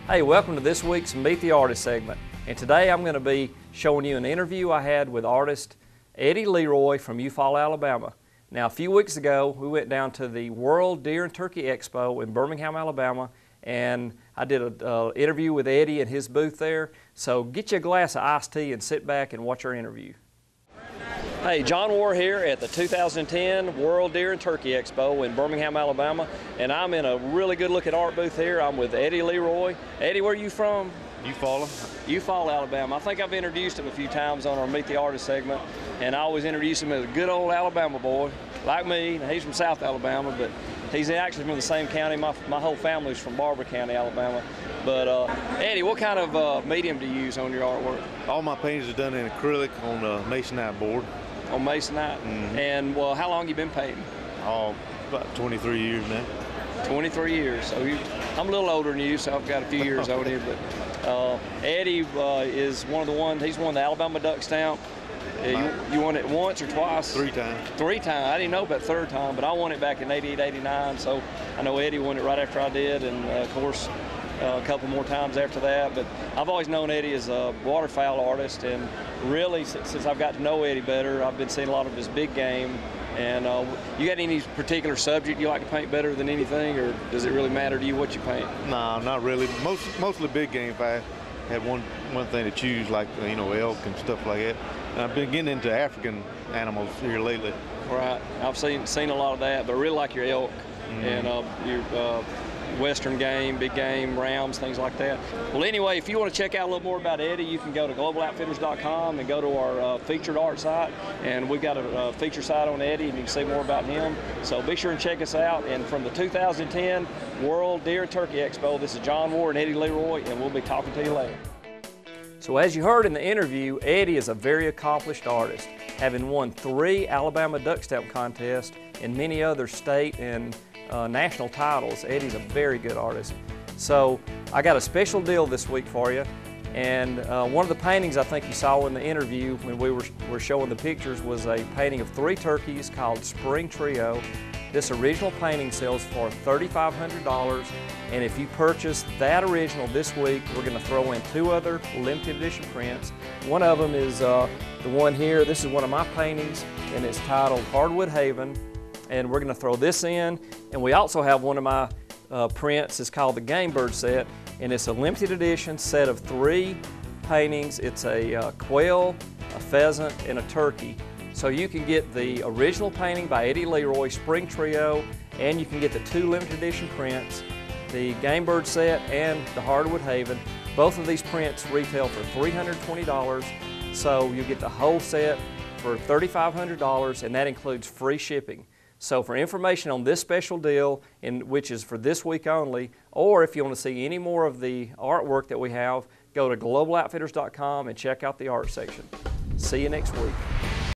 Hey, welcome to this week's Meet the Artist segment. And today I'm going to be showing you an interview I had with artist Eddie Leroy from Eufaula, Alabama. Now, a few weeks ago, we went down to the World Deer and Turkey Expo in Birmingham, Alabama, and I did an interview with Eddie at his booth there. So get you a glass of iced tea and sit back and watch our interview. Hey, John War here at the 2010 World Deer and Turkey Expo in Birmingham, Alabama, and I'm in a really good looking art booth here. I'm with Eddie Leroy. Eddie, where are you from? Eufaula. Eufaula, Alabama. I think I've introduced him a few times on our Meet the Artist segment, and I always introduce him as a good old Alabama boy, like me. He's from South Alabama, but he's actually from the same county. My whole family's from Barber County, Alabama. But Eddie, what kind of medium do you use on your artwork? All my paintings are done in acrylic on a masonite board. On masonite? Mm-hmm. And well, how long you been painting? Oh, about 23 years now. 23 years. So I'm a little older than you, so I've got a few years on you. But Eddie is one of the ones. He's won the Alabama Duck Stamp. You won it once or twice? 3 times. 3 times. I didn't know about the third time, but I won it back in '88, '89. So I know Eddie won it right after I did, and of course a couple more times after that. But I've always known Eddie as a waterfowl artist, and really since I've got to know Eddie better, I've been seeing a lot of his big game. And you got any particular subject you like to paint better than anything, or does it really matter to you what you paint? No, not really. Mostly big game. If I had one thing to choose, like elk and stuff like that. And I've been getting into African animals here lately. Right. I've seen a lot of that, but I really like your elk and your western game, big game, rams, things like that. Well, anyway, if you want to check out a little more about Eddie, you can go to globaloutfitters.com and go to our featured art site, and we've got a feature site on Eddie, and you can see more about him. So be sure and check us out. And from the 2010 World Deer and Turkey Expo, this is John War and Eddie Leroy, and we'll be talking to you later. So as you heard in the interview, Eddie is a very accomplished artist, having won 3 Alabama Duck Stamp contests and many other state and national titles. Eddie's a very good artist. So I got a special deal this week for you, and one of the paintings I think you saw in the interview when we were showing the pictures was a painting of 3 turkeys called Spring Trio. This original painting sells for $3,500, and if you purchase that original this week, we're going to throw in 2 other limited edition prints. One of them is the one here. This is one of my paintings, and it's titled Hardwood Haven, and we're going to throw this in. And we also have one of my prints. It's called the Game Bird set, and it's a limited edition set of 3 paintings. It's a quail, a pheasant, and a turkey. So you can get the original painting by Eddie Leroy, Spring Trio, and you can get the 2 limited edition prints, the Game Bird set and the Hardwood Haven. Both of these prints retail for $320, so you get the whole set for $3,500, and that includes free shipping. So for information on this special deal, which is for this week only, or if you want to see any more of the artwork that we have, go to globaloutfitters.com and check out the art section. See you next week.